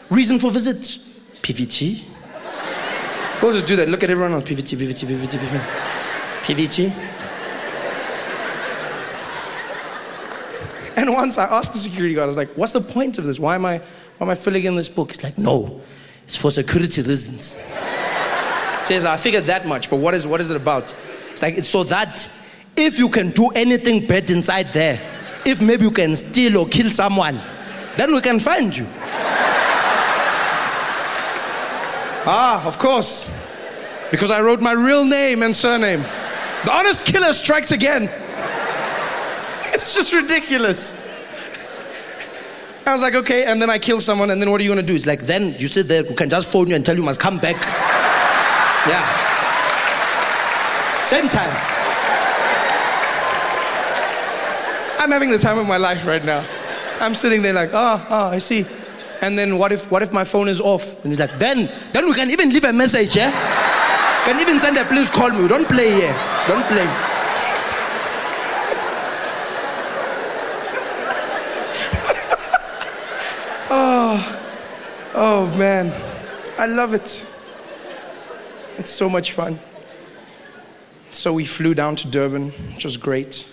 Reason for visit? PVT. We'll just do that. Look at everyone else. PVT, PVT, PVT, PVT. PVT. And once I asked the security guard, I was like, what's the point of this? Why am I filling in this book? He's like, no, it's for security reasons. Says, I figured that much, but what is it about? It's like, it's so that if you can do anything bad inside there, if maybe you can steal or kill someone, then we can find you. Ah, of course. Because I wrote my real name and surname. The honest killer strikes again. It's just ridiculous. I was like, okay, and then I kill someone, and then what are you gonna do? It's like, then you sit there, we can just phone you and tell you must come back. Yeah. Same time. I'm having the time of my life right now. I'm sitting there like, I see. And then what if my phone is off? And he's like, then we can even leave a message, yeah? Can even send a please call me. Don't play here. Don't play. Oh man, I love it. It's so much fun. So we flew down to Durban, which was great.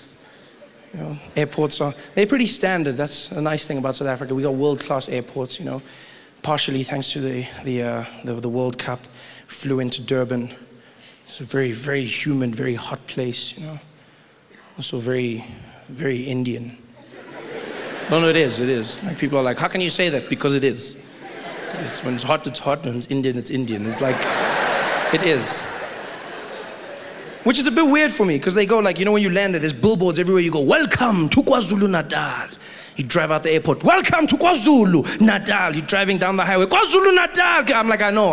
You know, airports they're pretty standard. That's a nice thing about South Africa. We got world-class airports, you know, partially thanks to the World Cup. Flew into Durban. It's a very, very humid, very hot place, you know. Also very, very Indian. No, it is. Like, people are like, how can you say that? Because it is. When it's hot, it's hot. When it's Indian, it's Indian. It's like, it is. Which is a bit weird for me, because they go like, you know, when you land there, there's billboards everywhere you go, welcome to KwaZulu-Natal. You drive out the airport, welcome to KwaZulu-Natal. You're driving down the highway, KwaZulu-Natal. I'm like, I know.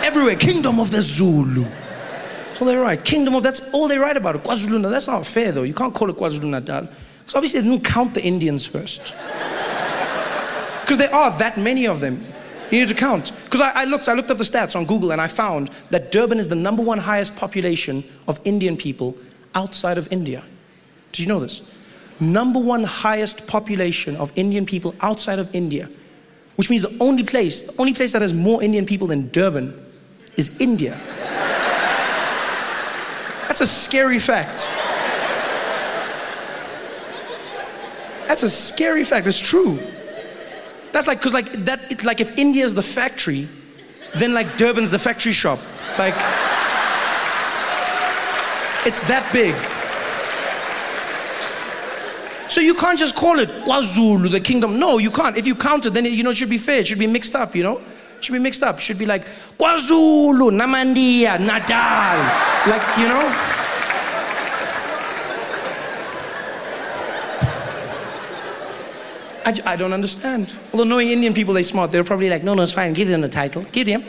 Everywhere, kingdom of the Zulu. So they're right, that's all they write about it, KwaZulu-Natal. That's not fair though, you can't call it KwaZulu-Natal. Because obviously they didn't count the Indians first. Because there are that many of them. You need to count. Because I looked up the stats on Google and I found that Durban is the #1 highest population of Indian people outside of India. Did you know this? #1 highest population of Indian people outside of India. Which means the only place that has more Indian people than Durban is India. That's a scary fact. That's a scary fact, it's true. That's like, cause it's like if India's the factory, then like Durban's the factory shop. Like, it's that big. So you can't just call it KwaZulu, the kingdom. No, you can't. If you count it, then you know it should be fair. It should be mixed up, you know? It should be mixed up. It should be like KwaZulu, Namandia, Natal. Like, you know? I don't understand. Although knowing Indian people, they're smart. They're probably like, no, it's fine. Give them the title. Give them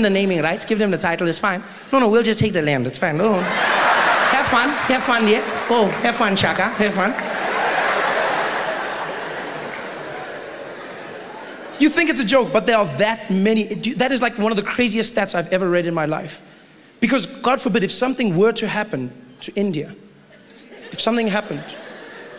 the naming rights. Give them the title. It's fine. No, we'll just take the land. It's fine. No. Have fun, yeah. Oh, have fun, Shaka. Have fun. You think it's a joke, but there are that many. That is like one of the craziest stats I've ever read in my life. Because God forbid, if something were to happen to India, if something happened,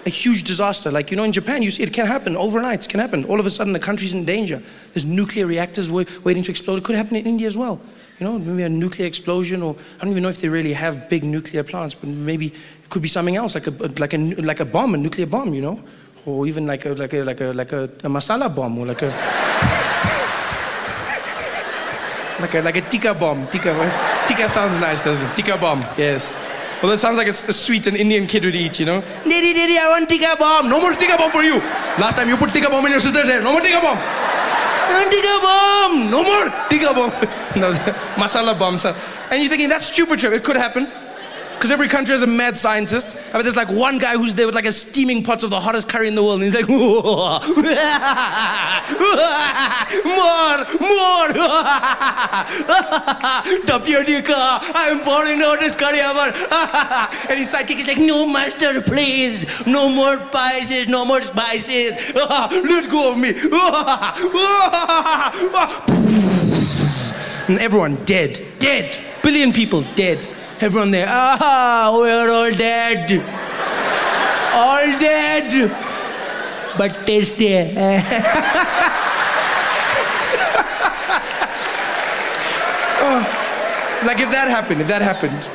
a huge disaster, like, you know, in Japan, you see it can happen overnight, it can happen. All of a sudden, the country's in danger. There's nuclear reactors waiting to explode. It could happen in India as well. You know, maybe a nuclear explosion, or I don't even know if they really have big nuclear plants, but maybe it could be something else, like a bomb, a nuclear bomb, you know, or even like a masala bomb, or like a tikka bomb. Tikka sounds nice, doesn't it? Tikka bomb, yes. Well, that sounds like it's a sweet an Indian kid would eat, you know. Daddy, I want tikka bomb. No more tikka bomb for you. Last time you put tikka bomb in your sister's hair. No more tikka bomb. Tikka bomb. No more tikka bomb. No, masala bomb. And you're thinking, that's stupid, Trevor. It could happen. Because every country has a mad scientist. I mean, there's like one guy who's there with like a steaming pot of the hottest curry in the world. And he's like, more. Tapioca, I'm pouring out this curry. And his sidekick is like, no, master, please. No more spices, no more spices. Let go of me. And everyone dead. Billion people dead. Everyone there, we're all dead. All dead. But tasty. Like if that happened,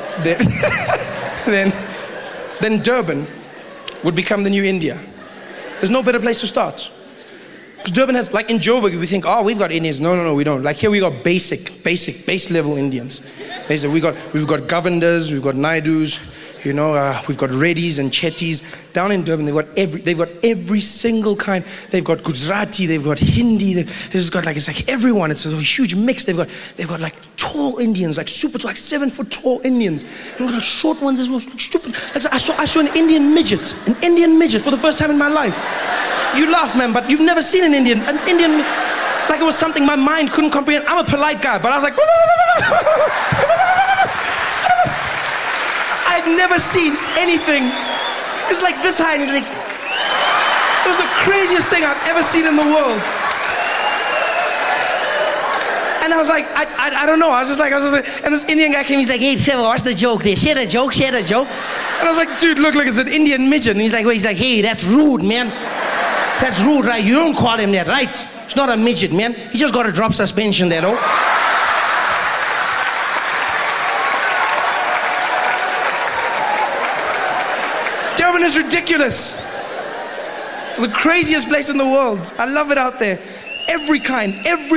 then Durban would become the new India. There's no better place to start. Because Durban has, like in Joburg, we think, oh, we've got Indians. No, we don't. Like here we got base level Indians. We've got governors, we've got Naidus, you know, we've got Reddys and Chetties. Down in Durban, they've got every single kind. They've got Gujarati, they've got Hindi. It's like everyone. It's a huge mix. They've got like tall Indians, like super tall, like 7 foot tall Indians. They've got like short ones as well, stupid. Like, I saw an Indian midget for the first time in my life. You laugh, man, but you've never seen an Indian, like it was something my mind couldn't comprehend. I'm a polite guy, but I was like, I'd never seen anything. It's like this high, and it's like, it was the craziest thing I've ever seen in the world. And I was like, I don't know, I was just like, and this Indian guy came, he's like, hey, Trevor, what's the joke there? Share the joke. And I was like, dude, look, it's an Indian midget. And he's like, hey, that's rude, man. That's rude, right? You don't call him that, right? It's not a midget, man. He just got a drop suspension there, though. Durban is ridiculous. It's the craziest place in the world. I love it out there. Every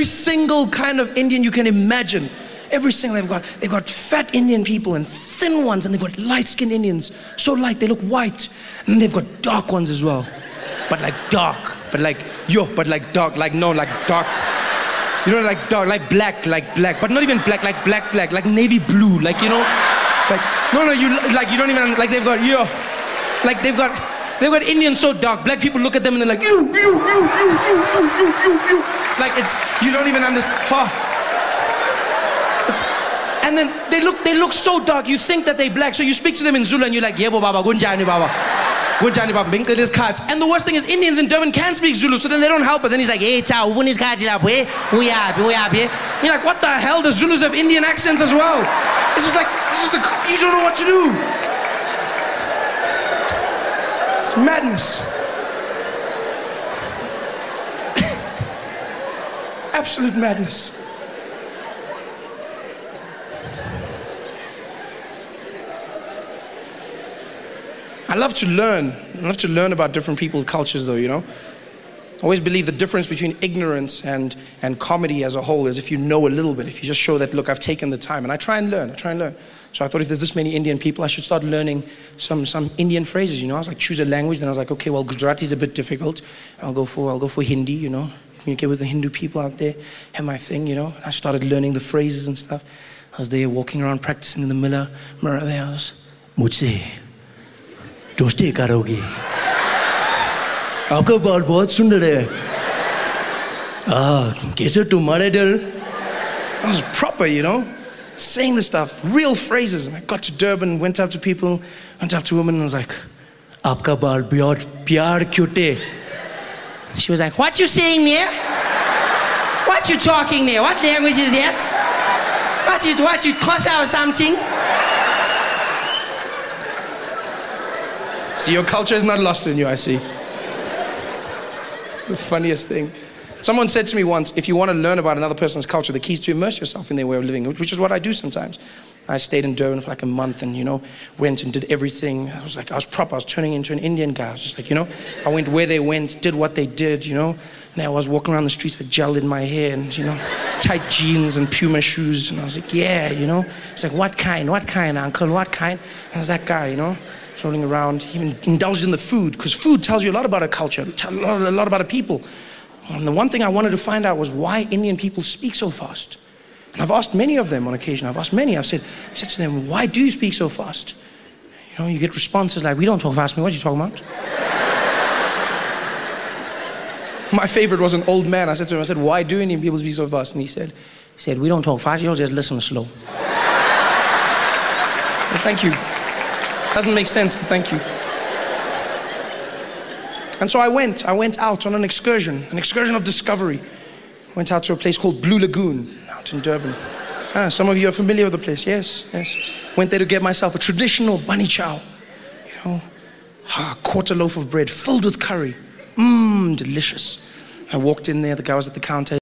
single kind of Indian you can imagine. They've got fat Indian people and thin ones, and they've got light-skinned Indians. So light, they look white. And they've got dark ones as well. But like dark, but like dark, like dark. You know, like dark, like black, but not even black, like black, like navy blue, like, you know, like, no, you don't even, like they've got Indians so dark, black people look at them and they're like, you. Like you don't even understand. And then they look so dark, you think that they're black, so you speak to them in Zulu and you're like, yebo baba, gunjani baba. And the worst thing is Indians in Durban can speak Zulu, so then they don't help, but then he's like, hey, ciao, we are. You're like, what the hell? The Zulus have Indian accents as well. You don't know what to do. It's madness. Absolute madness. I love to learn about different people's cultures though, you know. I always believe the difference between ignorance and comedy as a whole is if you know a little bit, if you just show that, look, I've taken the time, and I try and learn. So I thought if there's this many Indian people, I should start learning some Indian phrases, you know. I was like, choose a language, then I was like, okay, well, Gujarati is a bit difficult. I'll go for Hindi, you know. Communicate with the Hindu people out there, have my thing, you know. I started learning the phrases and stuff. I was there walking around practicing in the mirror there. I was, mujhse दोस्ती करोगी आपका बाल बहुत सुंदर है कैसे तुम्हारे दिल I was proper, you know, saying the stuff, real phrases. And I got to Durban, went up to people, went up to women, and I was like, आपका बाल बहुत प्यार क्यूटे. She was like, what you saying there? What you talking there? What language is that? What you Xhosa or something? See, your culture is not lost in you, I see. The funniest thing. Someone said to me once, if you want to learn about another person's culture, the key is to immerse yourself in their way of living, which is what I do sometimes. I stayed in Durban for like a month and, you know, went and did everything. I was proper. I was turning into an Indian guy. I was just like, you know, I went where they went, did what they did, you know. And I was walking around the streets with gel in my hair and, you know, tight jeans and Puma shoes. And I was like, yeah, you know. It's like, what kind, uncle, what kind? And I was that guy, you know. Rolling around, even indulged in the food, because food tells you a lot about a culture, a lot about a people. And the one thing I wanted to find out was why Indian people speak so fast. And I've asked many of them on occasion. I've said to them, why do you speak so fast? You know, you get responses like, we don't talk fast, man. What are you talking about? My favorite was an old man. I said to him, why do Indian people speak so fast? And he said, we don't talk fast, you'll just listen slow. Well, thank you. Doesn't make sense, but thank you. And so I went out on an excursion of discovery. Went out to a place called Blue Lagoon, out in Durban. Some of you are familiar with the place, yes. Went there to get myself a traditional bunny chow. You know, a quarter loaf of bread filled with curry. Delicious. I walked in there, the guy was at the counter.